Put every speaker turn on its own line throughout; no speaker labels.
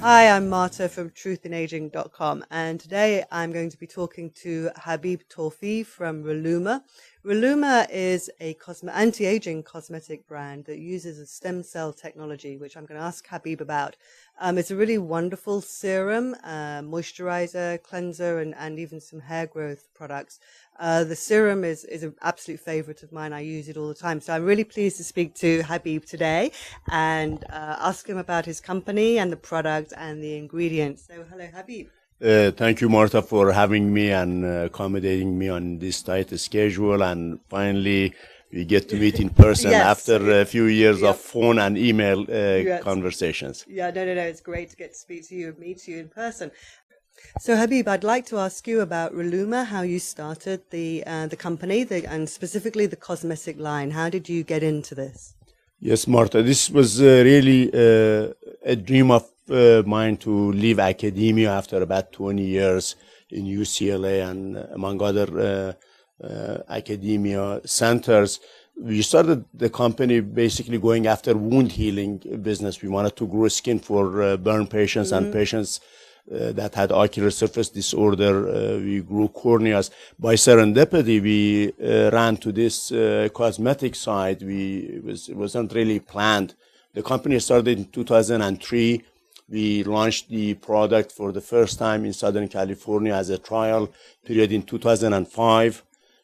Hi, I'm Marta from truthinaging.com, and today I'm going to be talking to Habib Torfi from Reluma. Reluma is a anti-aging cosmetic brand that uses a stem cell technology, which I'm going to ask Habib about. It's a really wonderful serum, moisturizer, cleanser, and even some hair growth products. The serum is an absolute favorite of mine. I use it all the time. So I'm really pleased to speak to Habib today and ask him about his company and the product and the ingredients. So hello, Habib.
Thank you, Marta, for having me and accommodating me on this tight schedule. And finally, we get to meet in person
Yes.
after a few years
Yep.
of phone and email
Yes.
conversations.
Yeah, no. It's great to get to speak to you and meet you in person. So Habib, I'd like to ask you about Reluma, how you started the company, and specifically the cosmetic line. How did you get into this?
Yes, Marta, this was really a dream of mine to leave academia after about 20 years in UCLA and among other academia centers. We started the company basically going after wound healing business. We wanted to grow skin for burn patients and patients that had ocular surface disorder. We grew corneas. By serendipity, we ran to this cosmetic side. It wasn't really planned. The company started in 2003. We launched the product for the first time in Southern California as a trial period in 2005.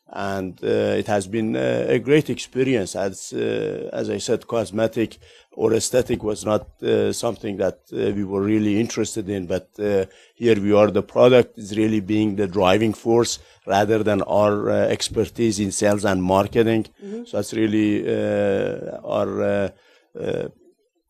And it has been a great experience. As I said, cosmetic or aesthetic was not something that we were really interested in, but here we are. The product is really being the driving force rather than our expertise in sales and marketing. So that's really our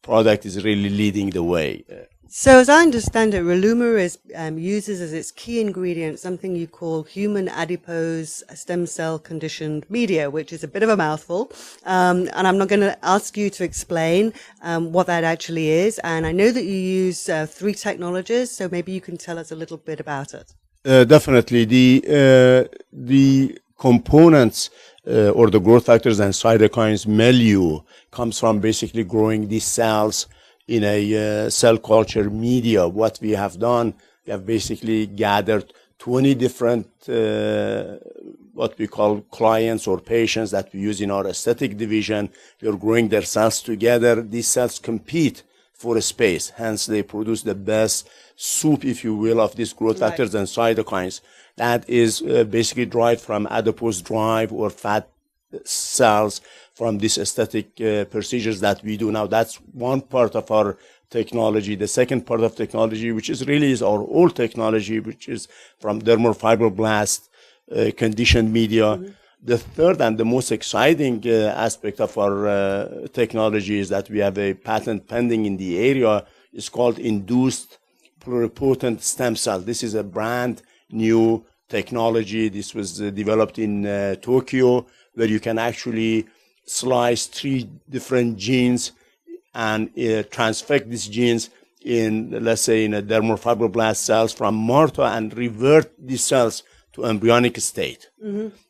product is really leading the way.
So as I understand it, Reluma uses as its key ingredient something you call human adipose stem cell conditioned media, which is a bit of a mouthful. And I'm not going to ask you to explain what that actually is. And I know that you use 3 technologies, so maybe you can tell us a little bit about it.
Definitely. The components or the growth factors and cytokines milieu comes from basically growing these cells in a cell culture media. What we have done, we have basically gathered 20 different what we call clients or patients that we use in our aesthetic division. We are growing their cells together. These cells compete for a space. Hence, they produce the best soup, if you will, of these growth factors and cytokines. That is basically derived from adipose drive or fat cells from these aesthetic procedures that we do. Now, that's one part of our technology. The second part of technology, which is really our old technology, which is from dermal fibroblast conditioned media. The third and the most exciting aspect of our technology is that we have a patent pending in the area. It's called induced pluripotent stem cell. This is a brand new technology. This was developed in Tokyo, where you can actually slice 3 different genes and transfect these genes in, let's say, in a dermal fibroblast cells from Marta and revert these cells to embryonic state.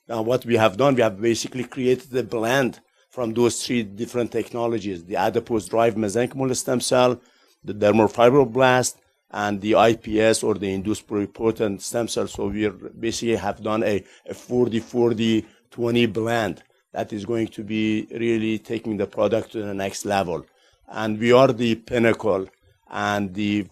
Now, what we have done, we have basically created a blend from those 3 different technologies: the adipose-derived mesenchymal stem cell, the dermal fibroblast, and the IPS or the induced pluripotent stem cell. So we basically have done a 40-40-20 blend that is going to be really taking the product to the next level. And we are the pinnacle and the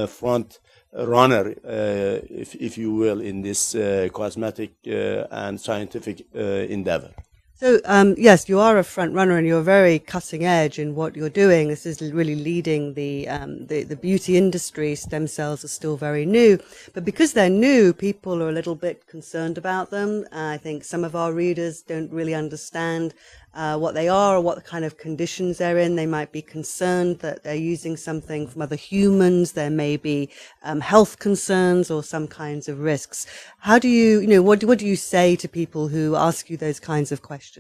front runner, if you will, in this cosmetic and scientific endeavor.
So, yes, you are a front runner and you're very cutting edge in what you're doing. This is really leading the beauty industry. Stem cells are still very new, but because they're new, people are a little bit concerned about them. I think some of our readers don't really understand what they are or what kind of conditions they're in. They might be concerned that they're using something from other humans. There may be health concerns or some kinds of risks. How do what do you say to people who ask you those kinds of questions?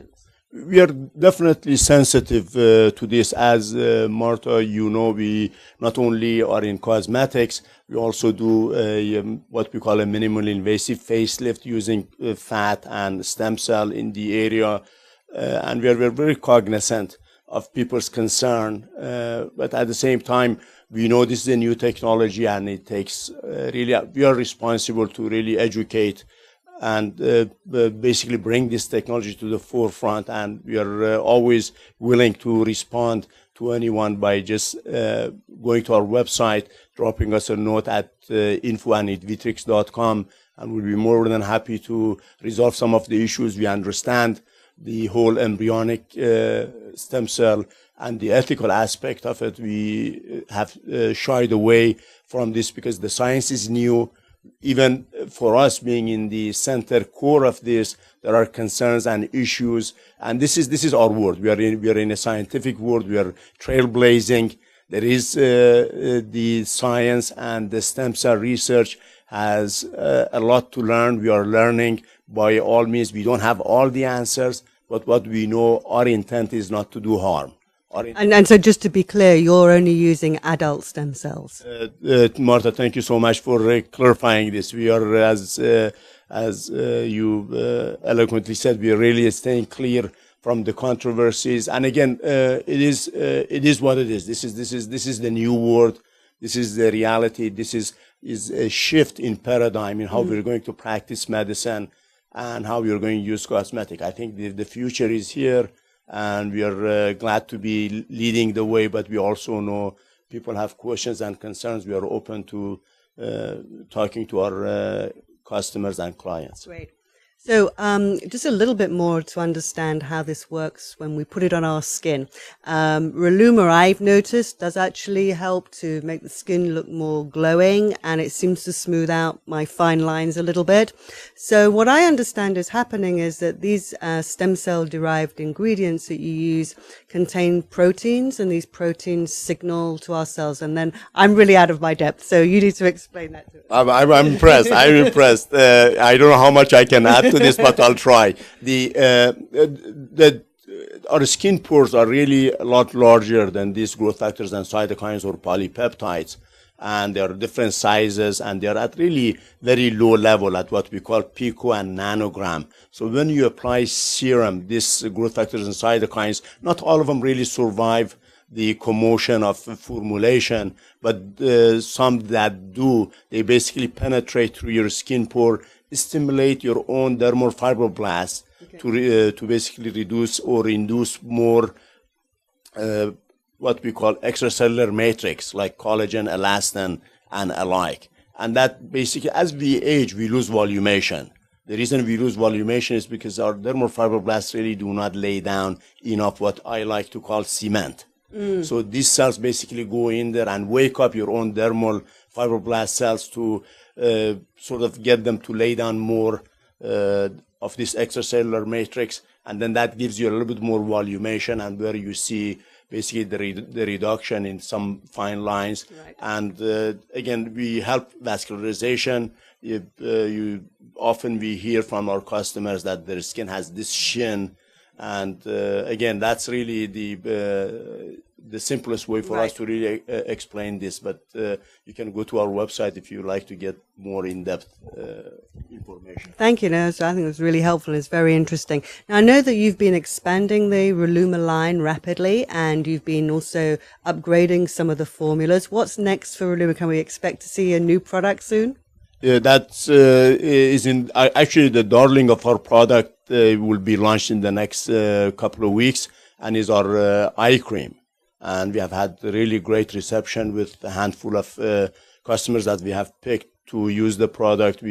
We are definitely sensitive to this. As Marta, we not only are in cosmetics, we also do what we call a minimal invasive facelift using fat and stem cell in the area. And we're very cognizant of people's concern. But at the same time, we know this is a new technology, and it takes really, we are responsible to really educate and basically bring this technology to the forefront. And we are always willing to respond to anyone by just going to our website, dropping us a note at info@nuebiologix.com, and we'll be more than happy to resolve some of the issues. We understand the whole embryonic stem cell and the ethical aspect of it. We have shied away from this because the science is new. Even for us being in the center core of this, there are concerns and issues, and this is our world. We are in a scientific world. We are trailblazing. There is the science, and the stem cell research has a lot to learn. We are learning by all means. We don't have all the answers, but what we know, our intent is not to do harm.
And so just to be clear, you're only using adult stem cells.
Marta, thank you so much for clarifying this. We are, as you eloquently said, we are really staying clear from the controversies. And again, it is what it is. This is the new world. This is the reality. This is a shift in paradigm in how we're going to practice medicine and how we're going to use cosmetic. I think the future is here. And we are glad to be leading the way, but we also know people have questions and concerns. We are open to talking to our customers and clients.
Great. So just a little bit more to understand how this works when we put it on our skin. Reluma, I've noticed, does actually help to make the skin look more glowing, and it seems to smooth out my fine lines a little bit. So what I understand is happening is that these stem cell derived ingredients that you use contain proteins, and these proteins signal to our cells. And then I'm really out of my depth, so you need to explain that to us.
I'm impressed. I'm impressed. I don't know how much I can add to this, but I'll try. Our skin pores are really a lot larger than these growth factors and cytokines or polypeptides, and they are different sizes, and they are at really very low level at what we call pico and nanogram. So when you apply serum, these growth factors and cytokines, not all of them really survive the commotion of formulation, but some that do, they basically penetrate through your skin pore, stimulate your own dermal fibroblasts to basically reduce or induce more what we call extracellular matrix, like collagen, elastin, and alike. And that basically, as we age, we lose volumation. The reason we lose volumation is because our dermal fibroblasts really do not lay down enough what I like to call cement. So these cells basically go in there and wake up your own dermal fibroblast cells to sort of get them to lay down more of this extracellular matrix, and then that gives you a little bit more volumation, and where you see basically the reduction in some fine lines.
Right.
And again, we help vascularization. Often we hear from our customers that their skin has this sheen, and again, that's really the simplest way for us to really explain this. But you can go to our website if you like to get more in-depth information.
Thank you. No, so I think it was really helpful. It's very interesting. Now, I know that you've been expanding the Reluma line rapidly, and you've been also upgrading some of the formulas. What's next for Reluma? Can we expect to see a new product soon?
That is actually the darling of our product. Will be launched in the next couple of weeks, and is our eye cream. And we have had really great reception with a handful of customers that we have picked to use the product.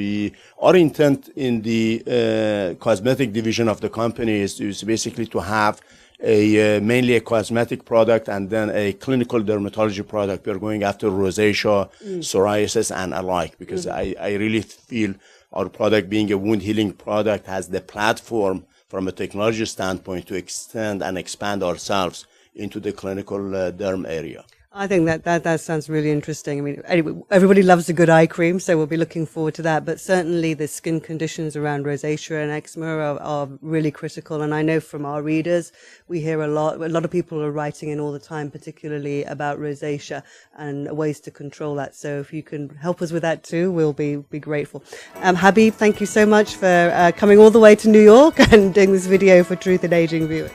Our intent in the cosmetic division of the company is basically to have mainly a cosmetic product and then a clinical dermatology product. We're going after rosacea, psoriasis, and alike, because I really feel our product, being a wound healing product, has the platform from a technology standpoint to extend and expand ourselves into the clinical derm area.
I think that sounds really interesting. I mean, anyway, everybody loves a good eye cream, so we'll be looking forward to that. But certainly the skin conditions around rosacea and eczema are really critical. And I know from our readers, we hear a lot of people are writing in all the time, particularly about rosacea and ways to control that. So if you can help us with that too, we'll be grateful. Habib, thank you so much for coming all the way to New York and doing this video for Truth in Aging viewers.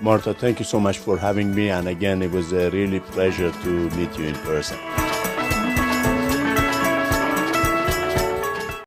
Marta, thank you so much for having me. And again, it was a really pleasure to meet you in person.